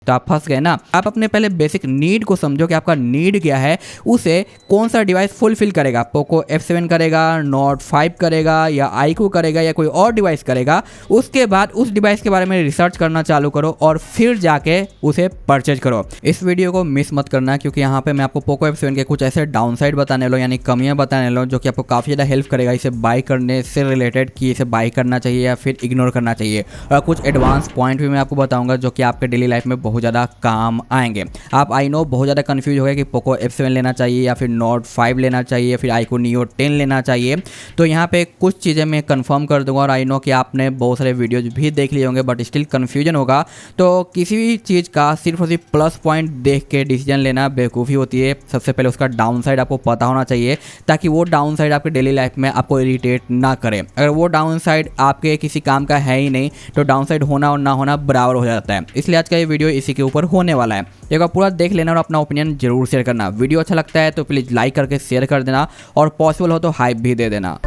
तो आप फंस गए ना। आप अपने पहले बेसिक नीड को समझो कि आपका नीड क्या है, उसे कौन सा डिवाइस फुलफिल करेगा। पोको F7 करेगा, नोट 5 करेगा, या iQOO करेगा, या कोई और डिवाइस करेगा। उसके बाद उस डिवाइस के बारे में रिसर्च करना चालू करो और फिर जाके उसे परचेज करो। इस वीडियो को मिस मत करना, क्योंकि यहाँ पे मैं आपको पोको F7 के कुछ ऐसे डाउन साइड बताने लो, यानी कमियाँ बताने लो, जो कि आपको काफ़ी ज़्यादा हेल्प करेगा इसे बाई करने से रिलेटेड, कि इसे बाई करना चाहिए या फिर इग्नोर करना चाहिए। और कुछ एडवांस पॉइंट भी मैं आपको बताऊंगा जो कि आपके डेली लाइफ में बहुत ज़्यादा काम आएंगे। आप आई नो बहुत ज़्यादा कंफ्यूज हो गए कि पोको F7 लेना चाहिए या फिर नोट 5 लेना चाहिए, फिर iQOO Neo 10 लेना चाहिए। तो यहाँ पे कुछ चीज़ें मैं कंफर्म कर दूंगा, और आई नो कि आपने बहुत सारे वीडियोज भी देख लिए होंगे, बट स्टिल कन्फ्यूजन होगा। तो किसी भी चीज़ का सिर्फ और सिर्फ प्लस पॉइंट देख के डिसीजन लेना बेवकूफ़ी होती है। सबसे पहले उसका डाउन साइड आपको पता होना चाहिए, ताकि वो डाउन साइड आपके डेली लाइफ में आपको इरिटेट ना करे। अगर वो डाउन साइड आपके किसी काम का है ही नहीं, तो डाउन साइड होना और ना होना बराबर हो जाता है। इसलिए आज का ये वीडियो इसी के ऊपर होने वाला है। एक बार पूरा देख लेना और अपना ओपिनियन जरूर शेयर करना। वीडियो अच्छा लगता है तो प्लीज़ लाइक करके शेयर कर देना, और पॉसिबल हो तो हाइप भी दे देना।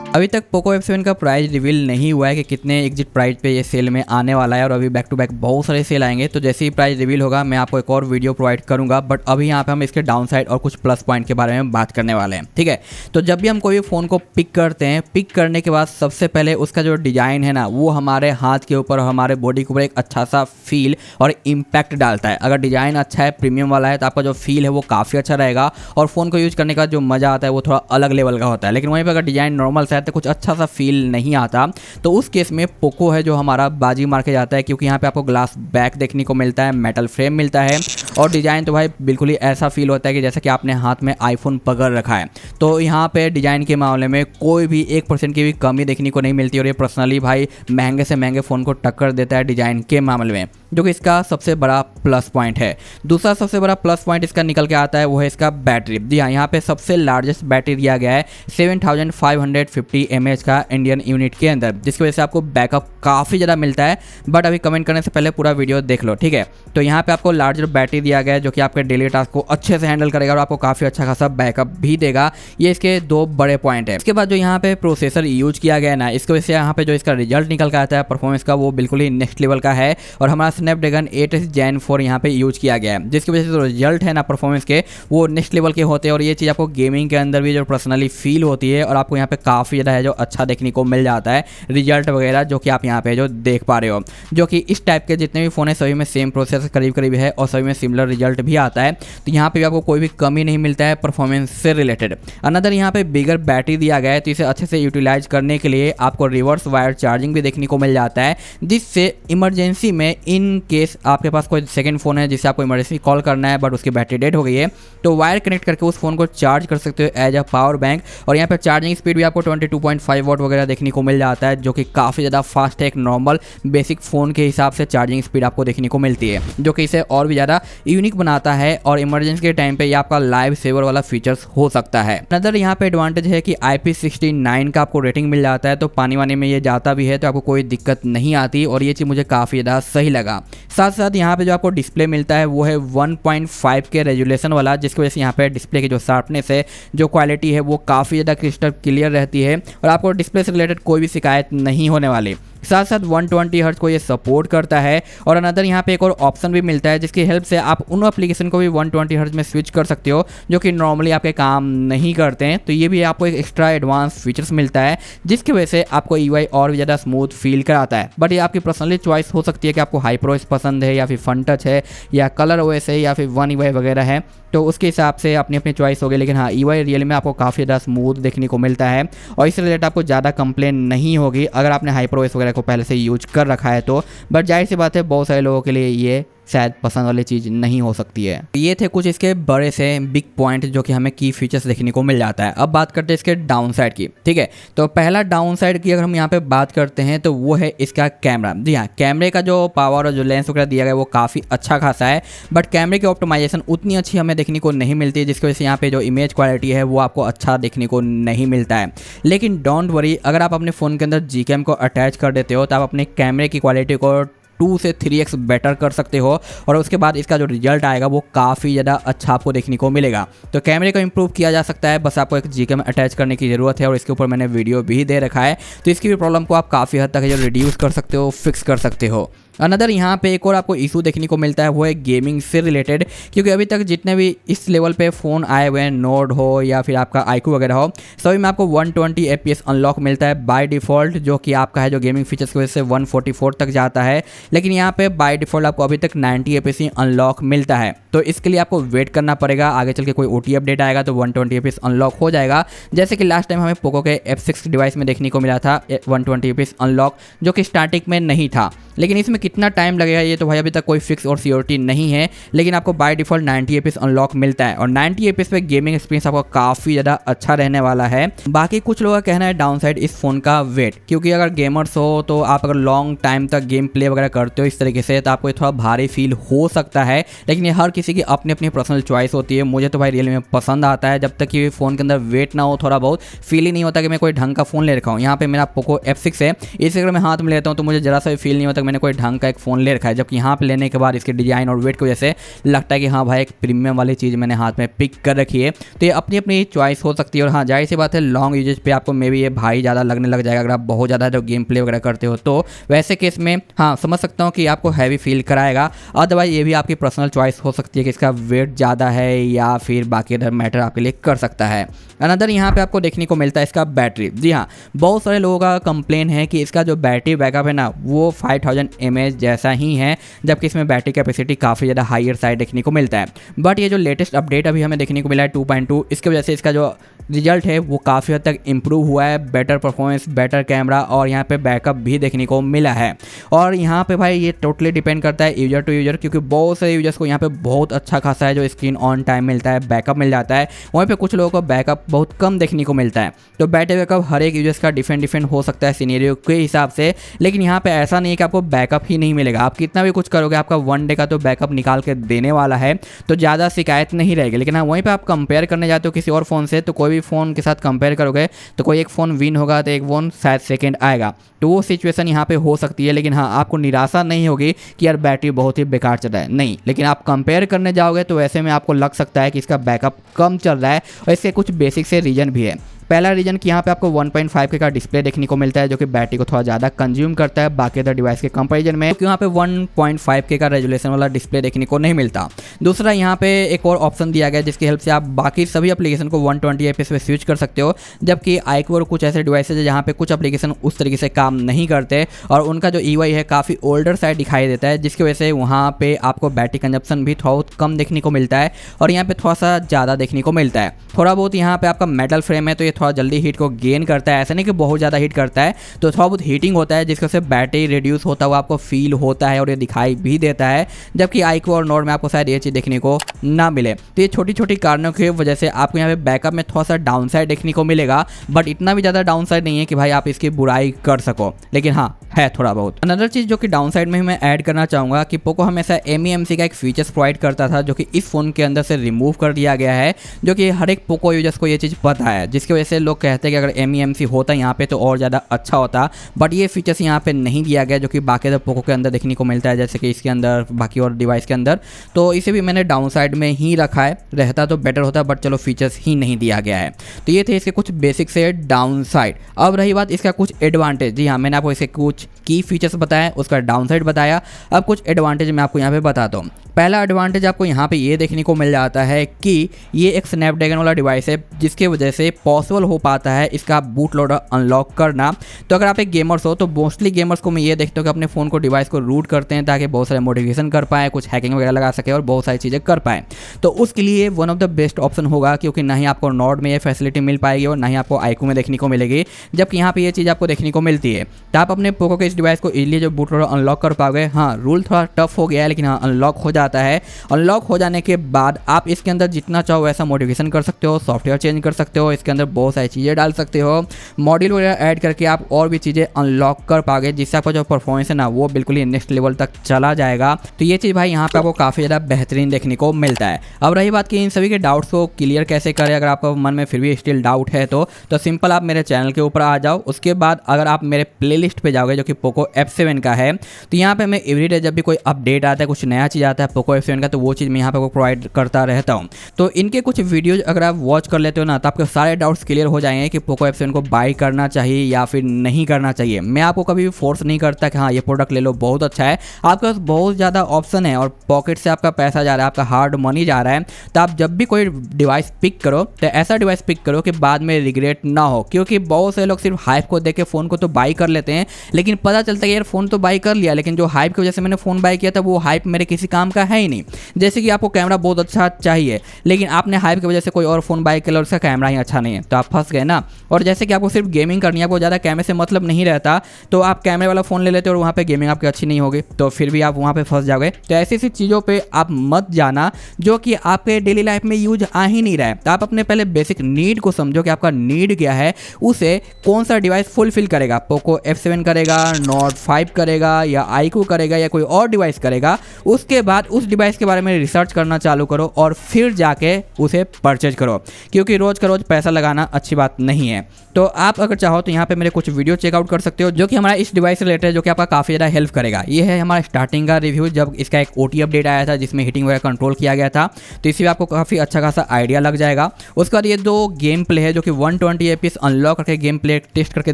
अभी तक पोको F7 का प्राइस रिवील नहीं हुआ है कि कितने एग्जिट प्राइस पे ये सेल में आने वाला है, और अभी बैक टू बैक बहुत सारे सेल आएंगे। तो जैसे ही प्राइस रिवील होगा मैं आपको एक और वीडियो प्रोवाइड करूंगा। बट अभी यहाँ पे हम इसके डाउन साइड और कुछ प्लस पॉइंट के बारे में बात करने वाले हैं, ठीक है। तो जब भी हम कोई भी फ़ोन को पिक करते हैं, पिक करने के बाद सबसे पहले उसका जो डिज़ाइन है ना, वो हमारे हाथ के ऊपर और हमारे बॉडी के ऊपर एक अच्छा सा फील और इम्पैक्ट डालता है। अगर डिज़ाइन अच्छा है, प्रीमियम वाला है, तो आपका जो फील है वो काफ़ी अच्छा रहेगा, और फ़ोन को यूज़ करने का जो मज़ा आता है वो थोड़ा अलग लेवल का होता है। लेकिन वहीं पर अगर डिज़ाइन नॉर्मल सा है तो कुछ अच्छा सा फील नहीं आता। तो उस केस में पोको है जो हमारा बाजी मार के जाता है, क्योंकि यहाँ पे आपको ग्लास बैक देखने को मिलता है, मेटल फ्रेम मिलता है, और डिज़ाइन तो भाई बिल्कुल ही ऐसा फील होता है कि जैसे कि आपने हाथ में आईफोन पकड़ रखा है। तो यहाँ पे डिज़ाइन के मामले में कोई भी 1% की भी कमी देखने को नहीं मिलती, और ये पर्सनली भाई महंगे से महंगे फ़ोन को टक्कर देता है डिज़ाइन के मामले में, जो कि इसका सबसे बड़ा प्लस पॉइंट है। दूसरा सबसे बड़ा प्लस पॉइंट इसका निकल के आता है वो है इसका बैटरी। जी हाँ, यहाँ पे सबसे लार्जेस्ट बैटरी दिया गया है 7550 mAh का इंडियन यूनिट के अंदर, जिसकी वजह से आपको बैकअप काफ़ी ज़्यादा मिलता है। बट अभी कमेंट करने से पहले पूरा वीडियो देख लो, ठीक है। तो यहाँ पे आपको लार्जर बैटरी दिया गया है, जो कि आपके डेली टास्क को अच्छे से हैंडल करेगा और आपको काफ़ी अच्छा खासा बैकअप भी देगा। ये इसके दो बड़े पॉइंट है। इसके बाद जो यहाँ पे प्रोसेसर यूज किया गया है ना, इसकी वजह से यहाँ पे जो इसका रिजल्ट निकल के आता है परफॉर्मेंस का, वो बिल्कुल ही नेक्स्ट लेवल का है, और हमारा स्नैपड्रैगन 8s Gen 4 यहाँ पे यूज किया गया है, जिसकी वजह से जो रिजल्ट है ना परफॉर्मेंस के, वो नेक्स्ट लेवल के होते हैं। और ये चीज़ आपको गेमिंग के अंदर भी जो पर्सनली फील होती है, और आपको यहाँ पे काफ़ी ज़्यादा है जो अच्छा देखने को मिल जाता है रिजल्ट वगैरह, जो कि आप यहाँ पे जो देख पा रहे हो। जो कि इस टाइप के जितने भी फ़ोन है सभी में सेम प्रोसेसर करीब करीब है, और सभी में सिमिलर रिजल्ट भी आता है। तो यहाँ पे भी आपको कोई भी कमी नहीं मिलता है परफॉर्मेंस से रिलेटेड। अनदर यहाँ पे बिगर बैटरी दिया गया है, तो इसे अच्छे से यूटिलाइज करने के लिए आपको रिवर्स वायर चार्जिंग भी देखने को मिल जाता है, जिससे इमरजेंसी में इन केस आपके पास कोई सेकंड फ़ोन है जिससे आपको इमरजेंसी कॉल करना है, बट उसकी बैटरी डेड हो गई है, तो वायर कनेक्ट करके उस फोन को चार्ज कर सकते हो एज अ पावर बैंक। और यहाँ पे चार्जिंग स्पीड भी आपको 22.5 वाट वगैरह देखने को मिल जाता है, जो कि काफ़ी ज़्यादा फास्ट है। एक नॉर्मल बेसिक फ़ोन के हिसाब से चार्जिंग स्पीड आपको देखने को मिलती है, जो कि इसे और भी ज़्यादा यूनिक बनाता है, और इमरजेंसी के टाइम पे ये आपका लाइव सेवर वाला फीचर्स हो सकता है। अनदर यहाँ पे एडवांटेज है कि IP69 का आपको रेटिंग मिल जाता है, तो पानी वानी में ये जाता भी है तो आपको कोई दिक्कत नहीं आती, और ये चीज़ मुझे काफ़ी ज़्यादा सही लगा। साथ साथ यहाँ पे जो आपको डिस्प्ले मिलता है वो है 1.5 के रेजोल्यूशन वाला, जिसकी वजह से यहाँ पे डिस्प्ले की जो शार्पनेस है, जो क्वालिटी है, वो काफ़ी ज़्यादा क्रिस्टल क्लियर रहती है, और आपको डिस्प्ले से रिलेटेड कोई भी शिकायत नहीं होने वाली। साथ साथ 120 हर्ट्ज को ये सपोर्ट करता है, और अनदर यहाँ पे एक और ऑप्शन भी मिलता है, जिसकी हेल्प से आप उन एप्लीकेशन को भी 120 हर्ट्ज में स्विच कर सकते हो जो कि नॉर्मली आपके काम नहीं करते हैं। तो ये भी आपको एक एक्स्ट्रा एडवांस फीचर्स मिलता है, जिसकी वजह से आपको UI और भी ज़्यादा स्मूथ फील कराता है। बट ये आपकी पर्सनली चॉइस हो सकती है कि आपको हाइपरओएस पसंद है, या फिर फन टच है, या कलर OS है, या फिर वन UI वगैरह है, तो उसके हिसाब से अपनी अपनी चॉइस होगी। लेकिन हाँ, UI रियल में आपको काफ़ी ज़्यादा स्मूथ देखने को मिलता है, और इससे रिलेटेड आपको ज़्यादा कंप्लेन नहीं होगी अगर आपने हाइपरओएस वगैरह को पहले से यूज कर रखा है तो। बट जाहिर सी बात है बहुत सारे लोगों के लिए ये शायद पसंद वाली चीज़ नहीं हो सकती है। ये थे कुछ इसके बड़े से बिग पॉइंट जो कि हमें की फीचर्स देखने को मिल जाता है। अब बात करते हैं इसके डाउन साइड की, ठीक है। तो पहला डाउन साइड की अगर हम यहाँ पे बात करते हैं तो वो है इसका कैमरा। जी हाँ, कैमरे का जो पावर और जो लेंस वगैरह दिया गया है वो काफ़ी अच्छा खासा है, बट कैमरे की ऑप्टिमाइजेशन उतनी अच्छी हमें देखने को नहीं मिलती है, जिसकी वजह से यहाँ पे जो इमेज क्वालिटी है वो आपको अच्छा देखने को नहीं मिलता है। लेकिन डोंट वरी, अगर आप अपने फ़ोन के अंदर Gcam को अटैच कर देते हो तो आप अपने कैमरे की क्वालिटी को 2 से 3x बेटर कर सकते हो और उसके बाद इसका जो रिजल्ट आएगा वो काफ़ी ज़्यादा अच्छा आपको देखने को मिलेगा। तो कैमरे को इंप्रूव किया जा सकता है, बस आपको एक जीके में अटैच करने की ज़रूरत है और इसके ऊपर मैंने वीडियो भी दे रखा है। तो इसकी भी प्रॉब्लम को आप काफ़ी हद तक जो रिड्यूस कर सकते हो, फिक्स कर सकते हो। अनदर यहाँ पे एक और आपको इशू देखने को मिलता है, वो है गेमिंग से रिलेटेड, क्योंकि अभी तक जितने भी इस लेवल पे फ़ोन आए हुए हैं, नोड हो या फिर आपका आईक्यू वगैरह हो, सभी में आपको 120 FPS अनलॉक मिलता है बाय डिफ़ॉल्ट, जो कि आपका है जो गेमिंग फीचर्स की वजह से 144 तक जाता है। लेकिन यहाँ पे बाय डिफ़ॉल्ट आपको अभी तक 90 FPS ही अनलॉक मिलता है। तो इसके लिए आपको वेट करना पड़ेगा, आगे चल के कोई OT अपडेट आएगा तो 120 FPS अनलॉक हो जाएगा, जैसे कि लास्ट टाइम हमें पोको के F6 डिवाइस में देखने को मिला था 120 FPS अनलॉक, जो कि स्टार्टिंग में नहीं था। लेकिन इसमें कितना टाइम लगेगा ये तो भाई अभी तक कोई फिक्स और सियोरिटी नहीं है, लेकिन आपको बाय डिफ़ॉल्ट 90 FPS अनलॉक मिलता है और 90 FPS पे गेमिंग एक्सपीरियंस आपका काफ़ी ज़्यादा अच्छा रहने वाला है। बाकी कुछ लोगों का कहना है डाउन साइड इस फ़ोन का वेट, क्योंकि अगर गेमर्स हो तो आप अगर लॉन्ग टाइम तक गेम प्ले वगैरह करते हो इस तरीके से तो आपको थोड़ा भारी फील हो सकता है, लेकिन ये हर किसी की अपनी अपनी पर्सनल चॉइस होती है। मुझे तो भाई रियली में पसंद आता है, जब तक कि फ़ोन के अंदर वेट ना हो, थोड़ा बहुत फील ही नहीं होता कि मैं कोई ढंग का फ़ोन ले रखा हूँ। यहाँ पे मेरा पोको F6 है, इसे अगर मैं हाथ में लेता हूँ तो मुझे जरा सा भी फील नहीं होता कि मैंने कोई ढंग का एक फ़ोन ले रखा है, जबकि यहाँ पे लेने के बाद इसके डिज़ाइन और वेट की वजह से लगता है कि हाँ भाई एक प्रीमियम वाली चीज़ मैंने हाथ में पिक कर रखी है। तो ये अपनी अपनी चॉइस हो सकती है और हाँ जाहिर सी बात है लॉन्ग यूजेज पे आपको मे भी ये भारी ज़्यादा लगने लग जाएगा अगर आप बहुत ज़्यादा जो गेम प्ले वगैरह करते हो, तो वैसे केस में हाँ समझ सकता हूँ कि आपको हैवी फील कराएगा। अदरवाइज ये भी आपकी पर्सनल चॉइस हो सकती है कि इसका वेट ज़्यादा है या फिर बाकी अदर मैटर आपके लिए कर सकता है। अनदर यहाँ पे आपको देखने को मिलता है इसका बैटरी। जी हाँ, बहुत सारे लोगों का कंप्लेन है कि इसका जो बैटरी बैकअप है ना वो 5000 mAh जैसा ही है, जबकि इसमें बैटरी कैपेसिटी काफ़ी ज़्यादा हायर साइड देखने को मिलता है। बट ये जो लेटेस्ट अपडेट अभी हमें देखने को मिला है 2.2, इसकी वजह से इसका जो रिजल्ट है वो काफ़ी हद तक इम्प्रूव हुआ है, बेटर परफॉर्मेंस, बेटर कैमरा और यहाँ पे बैकअप भी देखने को मिला है। और यहाँ पे भाई ये टोटली डिपेंड करता है यूजर टू यूजर, क्योंकि बहुत सारे यूजर्स को यहाँ पे बहुत अच्छा खासा है जो स्क्रीन ऑन टाइम मिलता है, बैकअप मिल जाता है, वहीं पे कुछ लोगों को बैकअप बहुत कम देखने को मिलता है। तो बैटरी बैकअप हर एक यूजर्स का डिफरेंट हो सकता है सिनेरियो के हिसाब से, लेकिन यहाँ पे ऐसा नहीं है कि आपको बैकअप ही नहीं मिलेगा। आप कितना भी कुछ करोगे आपका 1 डे का तो बैकअप निकाल के देने वाला है, तो ज़्यादा शिकायत नहीं रहेगी। लेकिन हाँ वहीं पर आप कंपेयर करने जाते हो किसी और फ़ोन से, तो कोई भी फ़ोन के साथ कंपेयर करोगे तो कोई एक फ़ोन विन होगा तो एक फ़ोन शायद सेकंड आएगा, तो वो सिचुएशन यहाँ पे हो सकती है। लेकिन हाँ आपको निराशा नहीं होगी कि यार बैटरी बहुत ही बेकार चल रहा है, नहीं, लेकिन आप कंपेयर करने जाओगे तो ऐसे में आपको लग सकता है कि इसका बैकअप कम चल रहा है और इसके कुछ बेसिक से रीजन भी है। पहला रीजन कि यहाँ पे आपको 1.5K का डिस्प्ले देखने को मिलता है, जो कि बैटरी को थोड़ा ज़्यादा कंज्यूम करता है बाकी अदर डिवाइस के कंपैरिजन में, क्योंकि यहाँ पे 1.5K का रेजोल्यूशन वाला डिस्प्ले देखने को नहीं मिलता। दूसरा यहाँ पे एक और ऑप्शन दिया गया जिसकी हेल्प से आप बाकी सभी एप्लीकेशन को 120 FPS पे स्विच कर सकते हो, जबकि आईक्यू और कुछ ऐसे डिवाइसेज है जहाँ पे कुछ एप्लीकेशन उस तरीके से काम नहीं करते और उनका जो EY है काफ़ी ओल्डर साइड दिखाई देता है, जिसकी वजह से वहाँ पर आपको बैटरी कंजप्शन भी थोड़ा बहुत कम देखने को मिलता है और यहाँ पर थोड़ा सा ज़्यादा देखने को मिलता है। थोड़ा बहुत यहाँ पर आपका मेटल फ्रेम है तो ये थोड़ा जल्दी हीट को गेन करता है, ऐसा नहीं कि बहुत ज़्यादा हीट करता है, तो थोड़ा बहुत हीटिंग होता है जिसकी वजह से बैटरी रिड्यूस होता हुआ आपको फील होता है और ये दिखाई भी देता है, जबकि आईक्यू और नोड में आपको शायद ये चीज़ देखने को ना मिले। तो ये छोटी छोटी कारणों की वजह से आपको यहाँ पे बैकअप में थोड़ा सा डाउन साइड देखने को मिलेगा, बट इतना भी ज़्यादा डाउन साइड नहीं है कि भाई आप इसकी बुराई कर सको, लेकिन हाँ है थोड़ा बहुत। अनदर चीज़ जो कि डाउन साइड में मैं ऐड करना चाहूँगा कि पोको हमेशा MEMC का एक फीचर्स प्रोवाइड करता था, जो कि इस फ़ोन के अंदर से रिमूव कर दिया गया है, जो कि हर एक पोको यूजर्स को ये चीज़ पता है, जिसकी वजह से लोग कहते हैं कि अगर MEMC होता यहाँ पे तो और ज़्यादा अच्छा होता, बट ये फीचर्स यहाँ पे नहीं दिया गया जो कि बाकी अदर पोको के अंदर देखने को मिलता है, जैसे कि इसके अंदर बाकी और डिवाइस के अंदर। तो इसे भी मैंने डाउन साइड में ही रखा है, रहता तो बेटर होता, बट चलो फीचर्स ही नहीं दिया गया है। तो ये थे इसके कुछ बेसिक से डाउन साइड। अब रही बात इसका कुछ एडवांटेज। जी हाँ, मैंने आपको इसे कुछ की फीचर्स बताया, उसका डाउन साइड बताया, अब कुछ एडवांटेज मैं आपको यहाँ पे बताता हूँ। पहला एडवांटेज आपको यहाँ पे ये देखने को मिल जाता है कि ये एक स्नैपड्रैगन वाला डिवाइस है, जिसके वजह से पॉसिबल हो पाता है इसका बूट लोडर अनलॉक करना। तो अगर आप एक गेमर्स हो तो मोस्टली गेमर्स को मैं ये देखता हूँ कि अपने फ़ोन को डिवाइस को रूट करते हैं ताकि बहुत सारे मॉडिफिकेशन कर पाएँ, कुछ हैकिंग वगैरह लगा सके और बहुत सारी चीज़ें कर पाएँ। तो उसके लिए one of the best option होगा, क्योंकि ना ही आपको नॉड में ये फैसिलिटी मिल पाएगी और ना ही आपको आईक्यू में देखने को मिलेगी, जबकि यहाँ पर ये चीज़ आपको देखने को मिलती है। तो आप अपने पोको के इस डिवाइस को इजीली जो बूट लोडर अनलॉक कर पाओगे। हाँ, रूल थोड़ा टफ हो गया है, लेकिन हाँ अनलॉक हो जाता है। अनलॉक हो जाने के बाद आप इसके अंदर जितना चाहो वैसा मॉडिफिकेशन कर सकते हो, सॉफ्टवेयर चेंज कर सकते हो, इसके अंदर बहुत सारी चीज़ें डाल सकते हो, मॉड्यूल वगैरह ऐड करके आप और भी चीज़ें अनलॉक कर पाओगे, जिससे आपका जो परफॉर्मेंस है ना वो बिल्कुल ही नेक्स्ट लेवल तक चला जाएगा। तो ये चीज़ भाई यहाँ पे आपको काफ़ी ज़्यादा बेहतरीन देखने को मिलता है। अब रही बात कि इन सभी के डाउट्स को क्लियर कैसे करें, अगर आपका मन में फिर भी स्टिल डाउट है तो सिंपल आप मेरे चैनल के ऊपर आ जाओ। उसके बाद अगर आप मेरे प्लेलिस्ट पे जाओगे जो कि पोको F7 का है। तो यहाँ पे मैं एवरीडे जब भी कोई अपडेट आता है, कुछ नया चीज़ आता है पोको F7 का, तो वो चीज़ मैं यहाँ पे प्रोवाइड करता रहता हूँ। तो इनके कुछ वीडियोज अगर आप वॉच कर लेते हो ना, तो आपके सारे डाउट्स क्लियर हो जाएंगे कि पोको F7 को बाई करना चाहिए या फिर नहीं करना चाहिए। मैं आपको कभी भी फोर्स नहीं करता कि हाँ ये प्रोडक्ट ले लो, बहुत अच्छा है। आपके पास बहुत ज़्यादा ऑप्शन है और पॉकेट से आपका पैसा जा रहा है, आपका हार्ड मनी जा रहा है। तो आप जब भी कोई डिवाइस पिक करो तो ऐसा डिवाइस पिक करो कि बाद में रिग्रेट ना हो, क्योंकि बहुत से लोग सिर्फ हाइप को देख के फ़ोन को तो बाई कर लेते हैं, लेकिन पता चलता है यार फ़ोन तो बाई कर लिया, लेकिन जो हाइप की वजह से मैंने फ़ोन बाई किया था वो हाइप मेरे किसी काम का है ही नहीं। जैसे कि आपको कैमरा बहुत अच्छा चाहिए, लेकिन आपने हाइप की वजह से कोई और फ़ोन बाई किया और उसका कैमरा ही अच्छा नहीं है, तो आप फंस गए ना। और जैसे कि आपको सिर्फ गेमिंग करनी है, आपको ज़्यादा कैमरे से मतलब नहीं रहता, तो आप कैमरे वाला फ़ोन ले लेते हो और वहाँ पे गेमिंग आपकी अच्छी नहीं होगी, तो फिर भी आप वहाँ पे फंस जाओगे। तो ऐसी ऐसी चीज़ों पे आप मत जाना जो कि आपके डेली लाइफ में यूज आ ही नहीं रहा है। तो आप अपने पहले बेसिक नीड को समझो कि आपका नीड क्या है, उसे कौन सा डिवाइस फुलफिल करेगा। पोको F7 करेगा, नोट 5 करेगा, या iQOO करेगा, या कोई और डिवाइस करेगा। उसके बाद उस डिवाइस के बारे में रिसर्च करना चालू करो और फिर जाके उसे परचेज करो, क्योंकि रोज़ का रोज़ पैसा लगाना अच्छी बात नहीं है। तो आप अगर चाहो तो यहाँ पे मेरे कुछ वीडियो चेकआउट कर सकते हो जो कि हमारा इस डिवाइस से रिलेटेड है, जो कि आपका काफ़ी ज़्यादा हेल्प करेगा। ये है हमारा स्टार्टिंग का रिव्यू जब इसका एक OT अपडेट आया था जिसमें हीटिंग वगैरह कंट्रोल किया गया था, तो इससे आपको काफ़ी अच्छा खासा आइडिया लग जाएगा। उसके बाद ये 2 गेम प्ले है जो कि 120 FPS अनलॉक करके गेम प्ले टेस्ट करके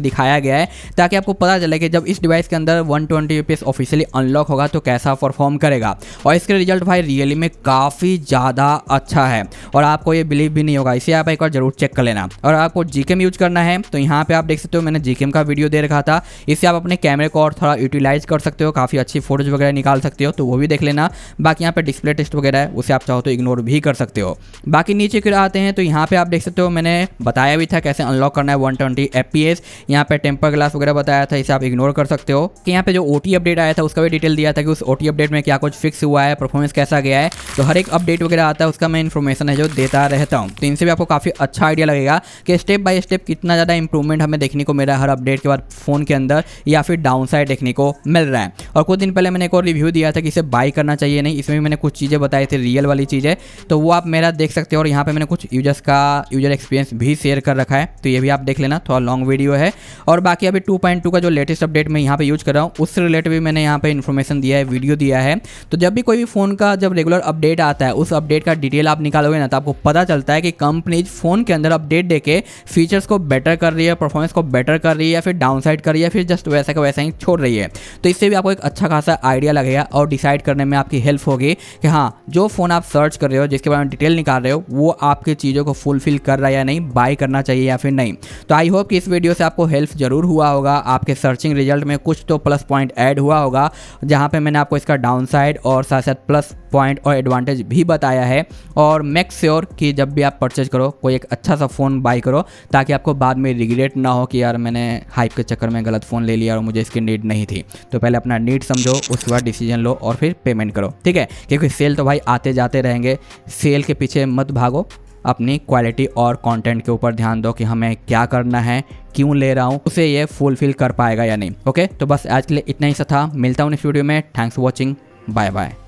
दिखाया गया है, ताकि आपको पता चले कि जब इस डिवाइस के अंदर 120 FPS ऑफिशियली अनलॉक होगा तो कैसा परफॉर्म करेगा। और इसके रिजल्ट भाई रियली में काफ़ी ज़्यादा अच्छा है और आपको ये बिलीव भी नहीं होगा, इसे आप एक बार जरूर चेक कर लेना। और आपको GCam यूज करना है तो यहाँ पे आप देख सकते हो मैंने GCam का वीडियो दे रखा था, इससे आप अपने कैमरे को और थोड़ा यूटिलाइज कर सकते हो, काफ़ी अच्छी फोटोज वगैरह निकाल सकते हो, तो वो भी देख लेना। बाकी यहाँ पे डिस्प्ले टेस्ट वगैरह है, उसे आप चाहो तो इग्नोर भी कर सकते हो। बाकी नीचे की आते हैं तो यहाँ पे आप देख सकते हो मैंने बताया भी था कैसे अनलॉक करना है 120 FPS। यहाँ पे टेम्पर ग्लास वगैरह बताया था, इसे आप इग्नोर कर सकते हो। कि यहाँ पे जो OT अपडेट आया था उसका भी डिटेल दिया था कि उस OT अपडेट में क्या कुछ फिक्स हुआ है, परफॉर्मेंस कैसा गया है। तो हर एक अपडेट वगैरह आता है उसका मैं इन्फॉर्मेशन है जो देता रहता हूँ, तो इनसे भी आपको काफ़ी अच्छा आइडिया लगेगा कि स्टेप बाय स्टेप कितना ज़्यादा इंप्रूवमेंट हमें देखने को मिल रहा है हर अपडेट के बाद फ़ोन के अंदर, या फिर डाउन साइड देखने को मिल रहा है। और कुछ दिन पहले मैंने एक और रिव्यू दिया था कि इसे बाई करना चाहिए नहीं, इसमें भी मैंने कुछ चीज़ें बताई थी रियल वाली चीज़ें, तो वो आप मेरा देख सकते हो। और यहाँ पे मैंने कुछ यूजर्स का यूजर एक्सपीरियंस भी शेयर कर रखा है, तो ये भी आप देख लेना, थोड़ा लॉन्ग वीडियो है। और बाकी अभी 2.2 का जो लेटेस्ट अपडेट मैं यहाँ पे यूज कर रहा हूँ उससे रिलेटेड भी मैंने यहाँ पे इन्फॉर्मेशन दिया है, वीडियो दिया है। तो जब भी कोई भी फ़ोन का जब रेगुलर अपडेट आता है उस अपडेट का डिटेल आप निकालोगे ना, तो आपको पता चलता है कि कंपनी फ़ोन के अंदर अपडेट देके फीचर्स को बेटर कर रही है, परफॉर्मेंस को बेटर कर रही है, या फिर डाउन साइड कर रही है, या फिर जस्ट वैसा का वैसा ही छोड़ रही है। तो इससे भी आपको एक अच्छा खासा आइडिया लगेगा और डिसाइड करने में आपकी हेल्प होगी कि हाँ जो फ़ोन आप सर्च कर रहे हो, जिसके बारे में डिटेल निकाल रहे हो, वो आपकी चीज़ों को फुलफिल कर रहा है या नहीं, बाई करना चाहिए या फिर नहीं। तो आई होप कि इस वीडियो से आपको हेल्प जरूर हुआ होगा, आपके सर्चिंग रिजल्ट में कुछ तो प्लस पॉइंट ऐड हुआ होगा, जहाँ पे मैंने आपको इसका डाउन साइड और साथ साथ प्लस पॉइंट और एडवांटेज भी बताया है। और मेक श्योर कि जब भी आप परचेज करो कोई एक अच्छा सा फ़ोन बाई करो, ताकि आपको बाद में रिग्रेट ना हो कि यार मैंने हाइप के चक्कर में गलत फ़ोन ले लिया और मुझे इसकी नीड नहीं थी। तो पहले अपना नीड समझो, उसके बाद डिसीजन लो और फिर पेमेंट करो, ठीक है? क्योंकि सेल तो भाई आते जाते रहेंगे, सेल के पीछे मत भागो, अपनी क्वालिटी और कंटेंट के ऊपर ध्यान दो कि हमें क्या करना है, क्यों ले रहा हूँ, उसे ये फुलफिल कर पाएगा या नहीं। ओके, तो बस आज के लिए इतना ही सा था, मिलता हूँ नेक्स्ट वीडियो में। Thanks for watching, bye bye.